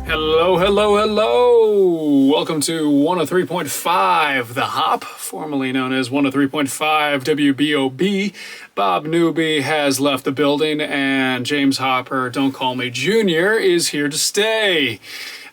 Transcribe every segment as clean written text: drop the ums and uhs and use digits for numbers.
Hello, hello, hello! Welcome to 103.5 The Hop, formerly known as 103.5 WBOB. Bob Newby has left the building, and James Hopper, don't call me Jr., is here to stay.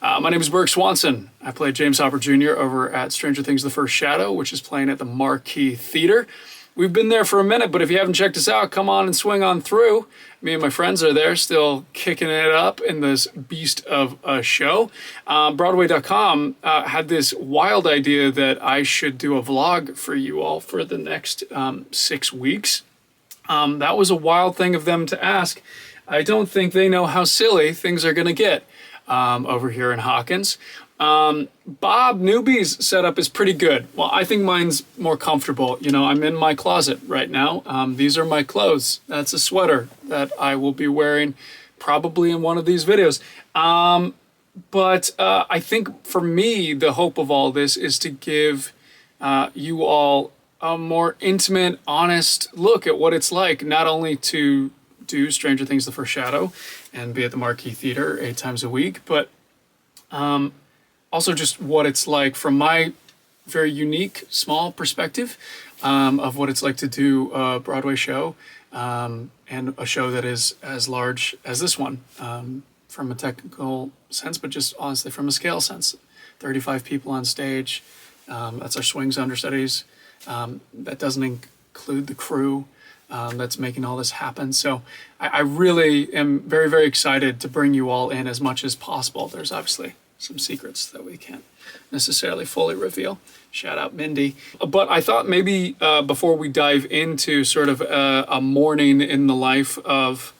My name is Burke Swanson. I play James Hopper Jr. over at Stranger Things The First Shadow, which is playing at the Marquee Theater. We've been there for a minute, but if you haven't checked us out, come on and swing on through. Me and my friends are there, still kicking it up in this beast of a show. Broadway.com had this wild idea that I should do a vlog for you all for the next 6 weeks. That was a wild thing of them to ask. I don't think they know how silly things are going to get over here in Hawkins. Bob Newby's setup is pretty good. Well, I think mine's more comfortable. You know, I'm in my closet right now. These are my clothes. That's a sweater that I will be wearing probably in one of these videos. But I think for me, the hope of all this is to give you all a more intimate, honest look at what it's like, not only to do Stranger Things The First Shadow and be at the Marquee Theater 8 times a week, but also just what it's like from my very unique, small perspective of what it's like to do a Broadway show and a show that is as large as this one from a technical sense, but just honestly from a scale sense. 35 people on stage. That's our swings understudies. That doesn't include the crew that's making all this happen. So I really am very, very excited to bring you all in as much as possible. There's obviously some secrets that we can't necessarily fully reveal. Shout out Mindy. But I thought maybe before we dive into sort of a morning in the life of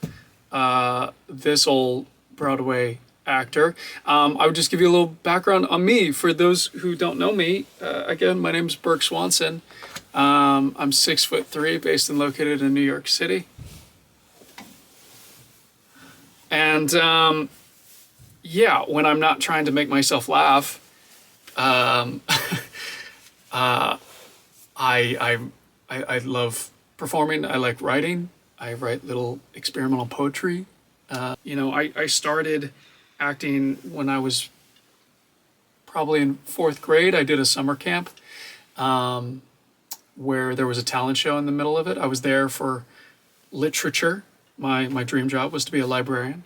this old Broadway actor, I would just give you a little background on me. For those who don't know me, again, my name is Burke Swanson. I'm 6'3", based and located in New York City. And yeah, when I'm not trying to make myself laugh, I love performing. I like writing. I write little experimental poetry. I started acting when I was probably in 4th grade. I did a summer camp where there was a talent show in the middle of it. I was there for literature. My dream job was to be a librarian.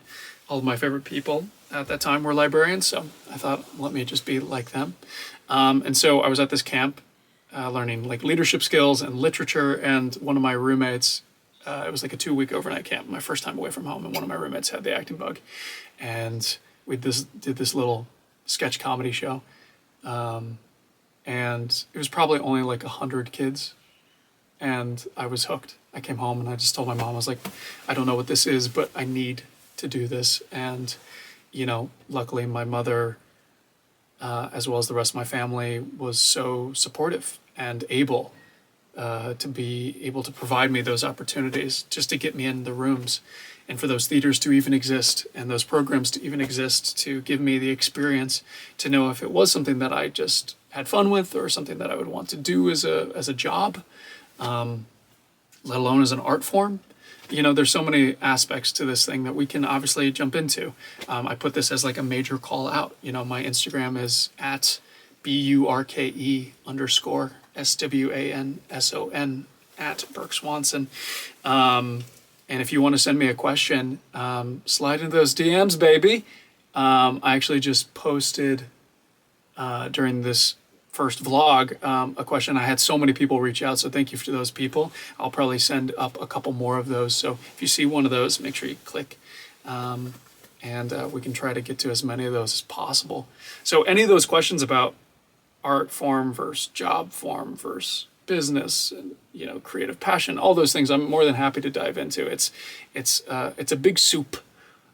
All of my favorite people at that time were librarians, so I thought, let me just be like them. And so I was at this camp learning like leadership skills and literature, and one of my roommates, it was like a 2-week overnight camp, my first time away from home, and one of my roommates had the acting bug. And we did this little sketch comedy show. And it was probably only like 100 kids, and I was hooked. I came home and I just told my mom, I was like, I don't know what this is, but I need to do this. And luckily my mother, as well as the rest of my family, was so supportive and able to be able to provide me those opportunities just to get me in the rooms, and for those theaters to even exist and those programs to even exist, to give me the experience to know if it was something that I just had fun with or something that I would want to do as a job, let alone as an art form. There's so many aspects to this thing that we can obviously jump into. I put this as like a major call out. My Instagram is at BURKE_SWANSON at Burke Swanson. And if you want to send me a question, slide into those DMs, baby. I actually just posted during this first vlog a question. I had so many people reach out, so thank you to those people. I'll probably send up a couple more of those, so if you see one of those, make sure you click, and we can try to get to as many of those as possible. So any of those questions about art form versus job form versus business and creative passion, all those things, I'm more than happy to dive into. It's a big soup.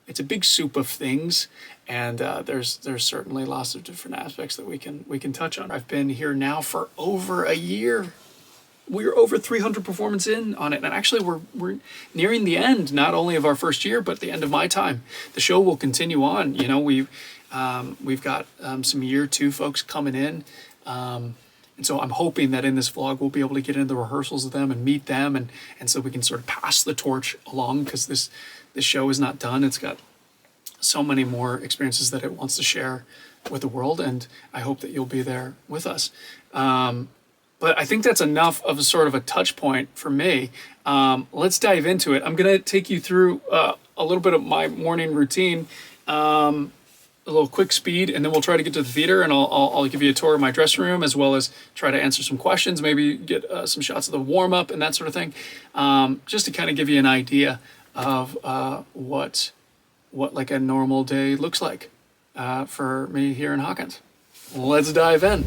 It's a big soup of things, and there's certainly lots of different aspects that we can touch on. I've been here now for over a year. We're over 300 performances in on it, and actually we're nearing the end, not only of our first year, but the end of my time. The show will continue on. We've got some year 2 folks coming in. And so I'm hoping that in this vlog, we'll be able to get into the rehearsals with them and meet them. And so we can sort of pass the torch along, because this show is not done. It's got so many more experiences that it wants to share with the world, and I hope that you'll be there with us. But I think that's enough of a sort of a touch point for me. Let's dive into it. I'm going to take you through a little bit of my morning routine, a little quick speed, and then we'll try to get to the theater, and I'll give you a tour of my dressing room, as well as try to answer some questions, maybe get some shots of the warm-up and that sort of thing, just to kind of give you an idea of what like a normal day looks like for me here in Hawkins. Let's dive in.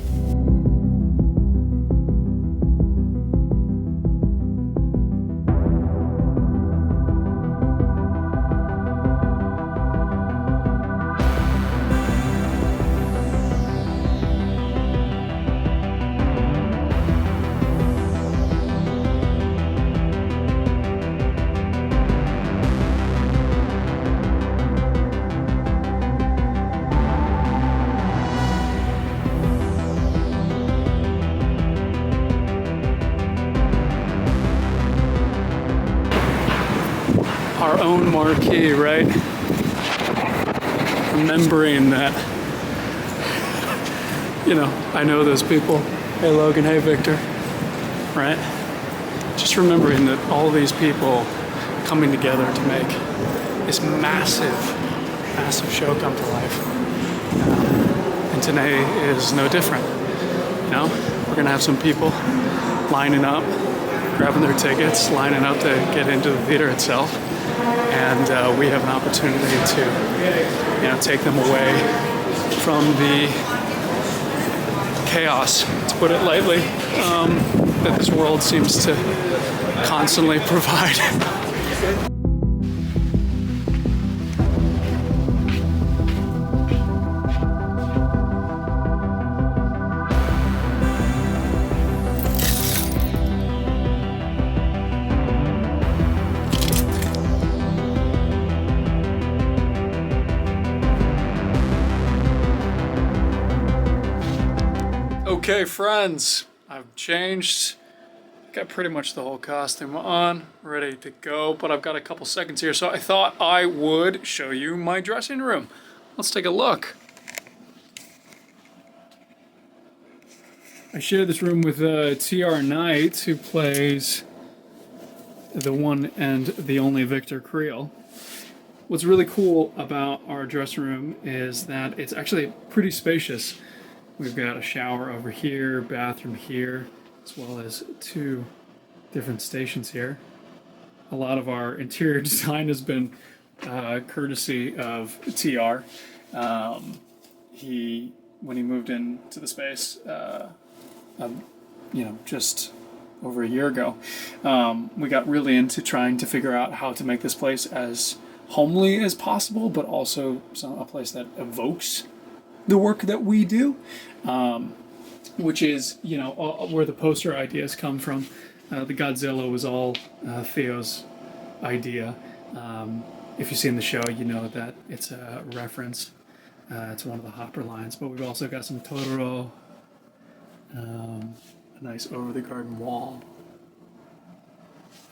Our own marquee, right? Remembering that, I know those people. Hey Logan, hey Victor, right? Just remembering that all these people coming together to make this massive, massive show come to life. And today is no different. We're gonna have some people lining up, grabbing their tickets, lining up to get into the theater itself. And we have an opportunity to, take them away from the chaos, to put it lightly, that this world seems to constantly provide. Okay, friends, I've changed. Got pretty much the whole costume on, ready to go, but I've got a couple seconds here, so I thought I would show you my dressing room. Let's take a look. I share this room with T.R. Knight, who plays the one and the only Victor Creel. What's really cool about our dressing room is that it's actually pretty spacious. We've got a shower over here, bathroom here, as well as two different stations here. A lot of our interior design has been courtesy of TR. When he moved into the space, just over a year ago, we got really into trying to figure out how to make this place as homely as possible, but also a place that evokes the work that we do, which is, where the poster ideas come from. The Godzilla was all Theo's idea. If you've seen the show, you know that it's a reference to one of the Hopper lines, but we've also got some Totoro, a nice over-the-garden wall,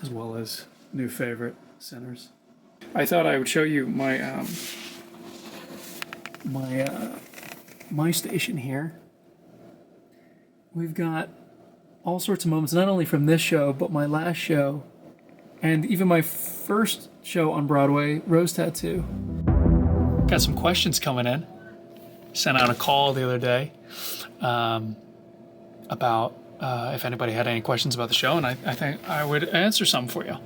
as well as new favorite centers. I thought I would show you my my station here. We've got all sorts of moments, not only from this show, but my last show, and even my first show on Broadway, Rose Tattoo. Got some questions coming in. Sent out a call the other day about if anybody had any questions about the show, and I think I would answer some for you.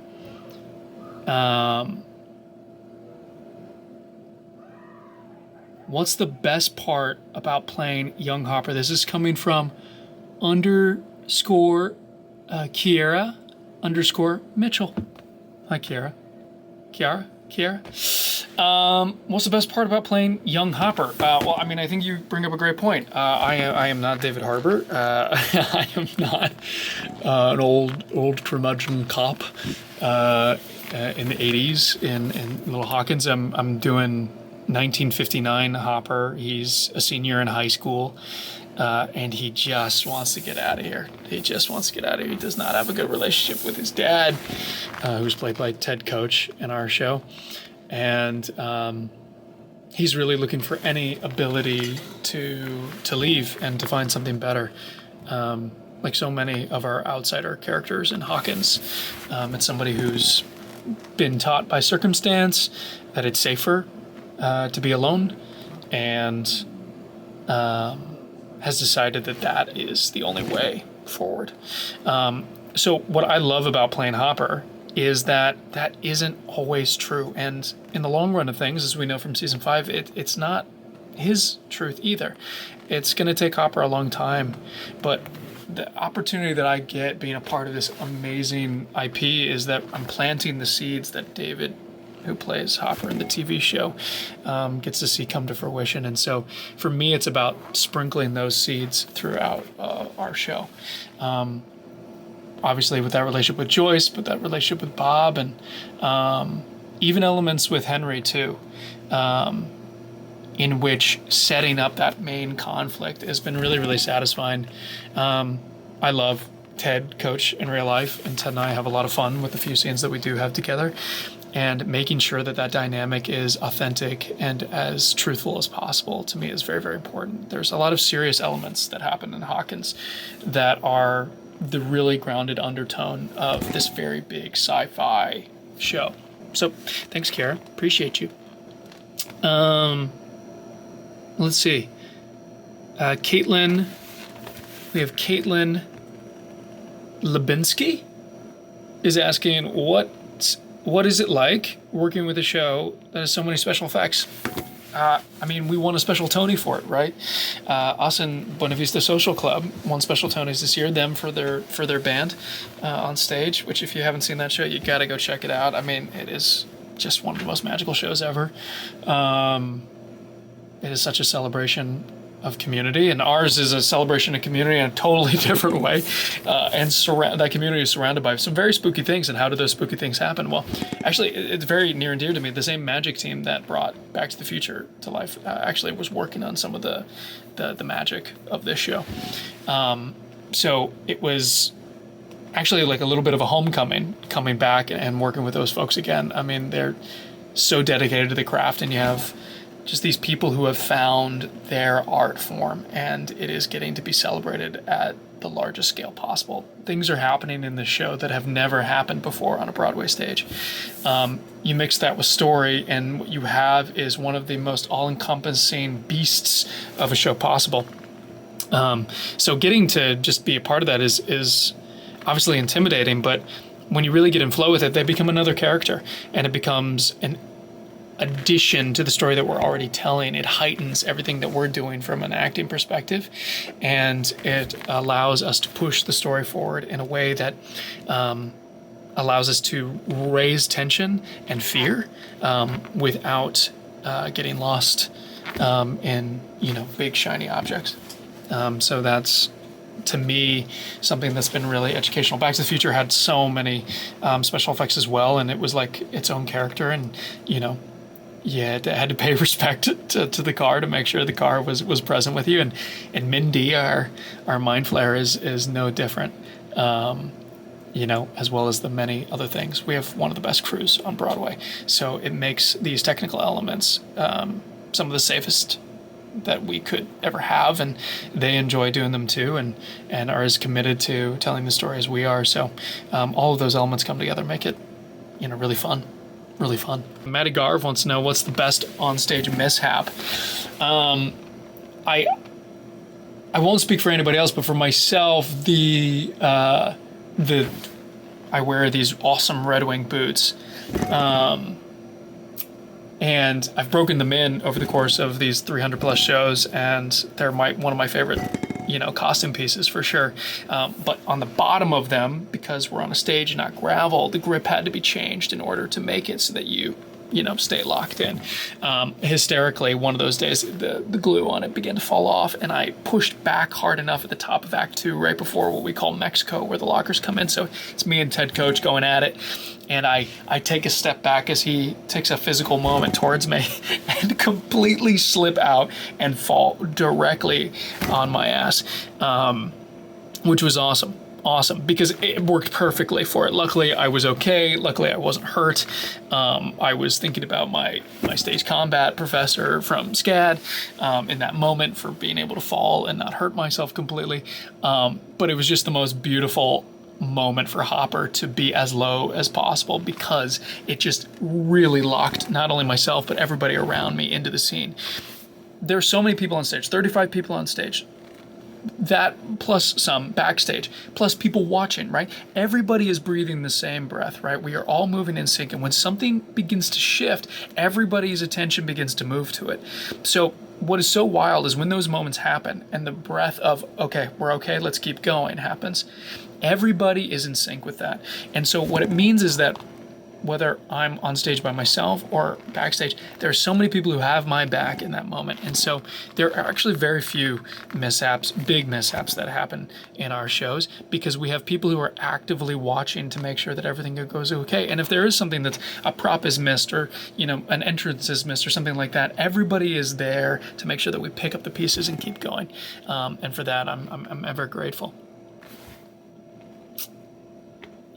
What's the best part about playing young Hopper? This is coming from _Kiera _Mitchell. Hi, Kiera. Kiera. What's the best part about playing young Hopper? Well, I mean, I think you bring up a great point. I am not David Harbour. I am not an old curmudgeon cop in the 80s in Little Hawkins. I'm doing 1959 Hopper. He's a senior in high school, and he just wants to get out of here. He does not have a good relationship with his dad, who's played by Ted Coach in our show. And he's really looking for any ability to leave and to find something better. Like so many of our outsider characters in Hawkins, it's somebody who's been taught by circumstance that it's safer to be alone, and has decided that that is the only way forward. So what I love about playing Hopper is that that isn't always true. And in the long run of things, as we know from season 5, it's not his truth either. It's going to take Hopper a long time, but the opportunity that I get being a part of this amazing IP is that I'm planting the seeds that David, who plays Hopper in the TV show, gets to see come to fruition. And so for me, it's about sprinkling those seeds throughout our show. Obviously with that relationship with Joyce, but that relationship with Bob, and even elements with Henry too, in which setting up that main conflict has been really, really satisfying. I love Ted, Coach, in real life, and Ted and I have a lot of fun with the few scenes that we do have together, and making sure that that dynamic is authentic and as truthful as possible to me is very, very important. There's a lot of serious elements that happen in Hawkins that are the really grounded undertone of this very big sci-fi show. So thanks, Kara. Appreciate you. Let's see. Caitlin. We have Caitlin Lubinsky is asking, what is it like working with a show that has so many special effects? I mean, we won a special Tony for it, right? Us and Buena Vista Social Club won special Tonys this year. Them for their band on stage. Which, if you haven't seen that show, you got to go check it out. I mean, it is just one of the most magical shows ever. It is such a celebration of community, and ours is a celebration of community in a totally different way. And that community is surrounded by some very spooky things. And how do those spooky things happen? Well, actually, it's very near and dear to me. The same magic team that brought Back to the Future to life actually was working on some of the magic of this show. So it was actually like a little bit of a homecoming, coming back and working with those folks again. I mean, they're so dedicated to the craft, and you have just these people who have found their art form, and it is getting to be celebrated at the largest scale possible. Things are happening in this show that have never happened before on a Broadway stage. You mix that with story, and what you have is one of the most all-encompassing beasts of a show possible. So getting to just be a part of that is obviously intimidating, but when you really get in flow with it, they become another character, and it becomes an addition to the story that we're already telling. It heightens everything that we're doing from an acting perspective, and it allows us to push the story forward in a way that allows us to raise tension and fear without getting lost in big shiny objects. So that's, to me, something that's been really educational. Back to the Future had so many special effects as well, and it was like its own character, and it had to pay respect to the car to make sure the car was present with you. And Mindy, our Mind Flayer, is no different, as well as the many other things. We have one of the best crews on Broadway, so it makes these technical elements some of the safest that we could ever have, and they enjoy doing them too, and are as committed to telling the story as we are. So all of those elements come together, make it really fun. Really fun. Maddie Garv wants to know, what's the best onstage mishap? I won't speak for anybody else, but for myself, I wear these awesome Red Wing boots, and I've broken them in over the course of these 300 plus shows, and they're one of my favorite costume pieces for sure. But on the bottom of them, because we're on a stage and not gravel, the grip had to be changed in order to make it so that you stay locked in. Hysterically, one of those days, the glue on it began to fall off, and I pushed back hard enough at the top of Act 2, right before what we call Mexico, where the lockers come in. So it's me and Ted Coach going at it, and I take a step back as he takes a physical moment towards me and completely slip out and fall directly on my ass, which was awesome. awesome, because it worked perfectly for it. Luckily, I was okay. Luckily, I wasn't hurt. I was thinking about my stage combat professor from SCAD in that moment for being able to fall and not hurt myself completely. But it was just the most beautiful moment for Hopper to be as low as possible, because it just really locked not only myself but everybody around me into the scene. There's so many people on stage, 35 people on stage. That plus some backstage, plus people watching, right? Everybody is breathing the same breath, right? We are all moving in sync. And when something begins to shift, everybody's attention begins to move to it. So what is so wild is when those moments happen and the breath of, okay, we're okay, let's keep going happens, everybody is in sync with that. And so what it means is that whether I'm on stage by myself or backstage, there are so many people who have my back in that moment. And so there are actually very few mishaps, big mishaps that happen in our shows, because we have people who are actively watching to make sure that everything goes okay. And if there is something that's a prop is missed, or, you know, an entrance is missed or something like that, everybody is there to make sure that we pick up the pieces and keep going. And for that, I'm ever grateful.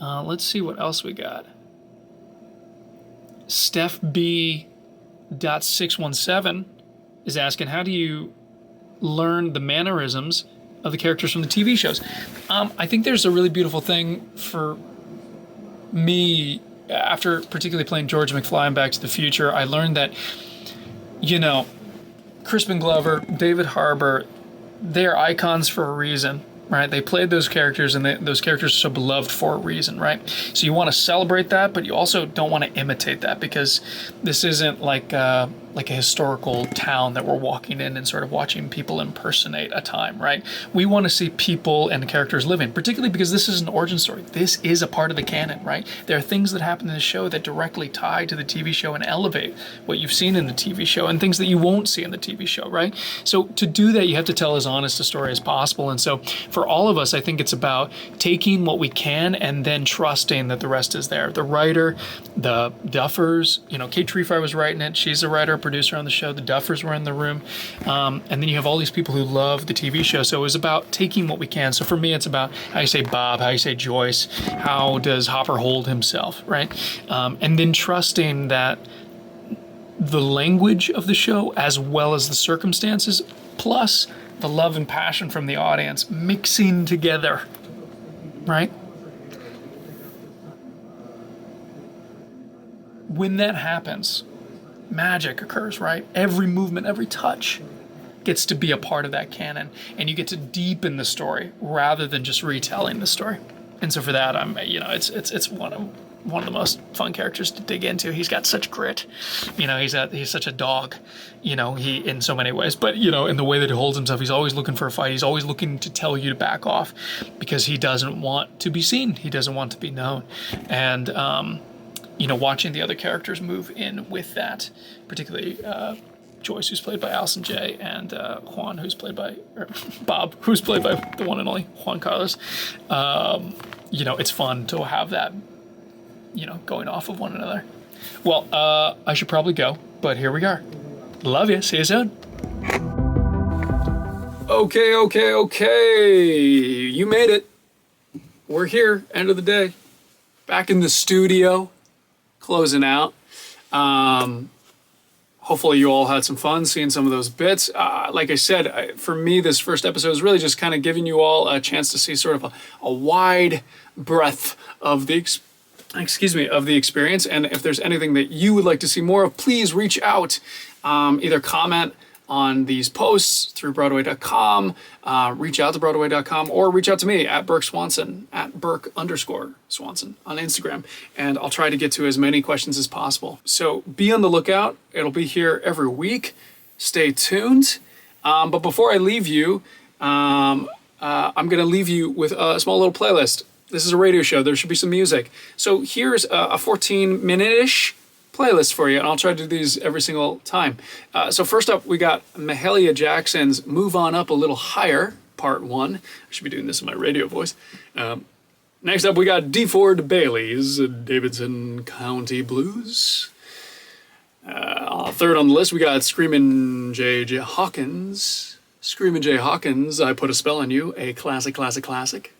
Let's see what else we got. Steph B.617 is asking, how do you learn the mannerisms of the characters from the TV shows? I think there's a really beautiful thing for me after particularly playing George McFly in Back to the Future. I learned that, you know, Crispin Glover, David Harbour, they're icons for a reason. Right, they played those characters, and those characters are so beloved for a reason, right? So you want to celebrate that, but you also don't want to imitate that, because this isn't like a historical town that we're walking in and sort of watching people impersonate a time, right? We want to see people and characters living, particularly because this is an origin story. This is a part of the canon, right? There are things that happen in the show that directly tie to the TV show and elevate what you've seen in the TV show, and things that you won't see in the TV show, right? So to do that, you have to tell as honest a story as possible. And so for all of us, I think it's about taking what we can and then trusting that the rest is there. The writer, the Duffers, you know, Kate Treefire was writing it. She's a writer, producer on the show. The Duffers were in the room. And then you have all these people who love the TV show. So it was about taking what we can. So for me, it's about how you say Bob, how you say Joyce, how does Hopper hold himself, right? And then trusting that the language of the show, as well as the circumstances, plus the love and passion from the audience mixing together, right? When that happens, magic occurs, right? Every movement, every touch gets to be a part of that canon, and you get to deepen the story rather than just retelling the story. And so for that, it's one of the most fun characters to dig into. He's got such grit, you know. He's such a dog, you know. He in so many ways, but you know, in the way that he holds himself, he's always looking for a fight. He's always looking to tell you to back off, because he doesn't want to be seen. He doesn't want to be known, and you know, watching the other characters move in with that, particularly Joyce, who's played by Allison Jay, and Juan, Bob, who's played by the one and only Juan Carlos. You know, it's fun to have that, you know, going off of one another. Well, I should probably go, but here we are. Love you. See you soon. Okay. You made it. We're here. End of the day. Back in the studio. Closing out. Hopefully you all had some fun seeing some of those bits. Like I said, for me, this first episode is really just kind of giving you all a chance to see sort of a wide breadth of the experience. And if there's anything that you would like to see more of, please reach out. Either comment on these posts through Broadway.com, reach out to Broadway.com, or reach out to me at Burke Swanson, at Burke_Swanson on Instagram. And I'll try to get to as many questions as possible. So be on the lookout. It'll be here every week. Stay tuned. But before I leave you, I'm going to leave you with a small little playlist. This is a radio show. There should be some music. So here's a 14-minute-ish playlist for you, and I'll try to do these every single time. So first up, we got Mahalia Jackson's Move On Up a Little Higher, Part 1. I should be doing this in my radio voice. Next up, we got DeFord Bailey's Davidson County Blues. Third on the list, we got Screamin' J. Hawkins. Screamin' J. Hawkins, I Put a Spell on You, a classic.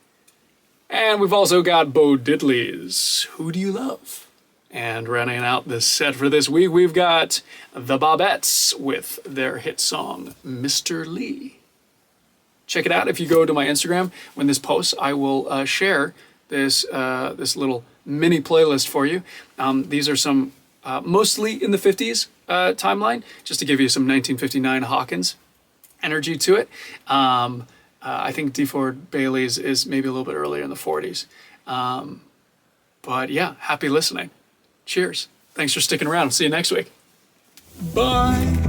And we've also got Bo Diddley's Who Do You Love? And rounding out this set for this week, we've got the Bobettes with their hit song, Mr. Lee. Check it out. If you go to my Instagram, when this posts, I will share this little mini playlist for you. These are some mostly in the 50s timeline, just to give you some 1959 Hawkins energy to it. I think DeFord Bailey's is maybe a little bit earlier in the 40s. But yeah, happy listening. Cheers. Thanks for sticking around. See you next week. Bye.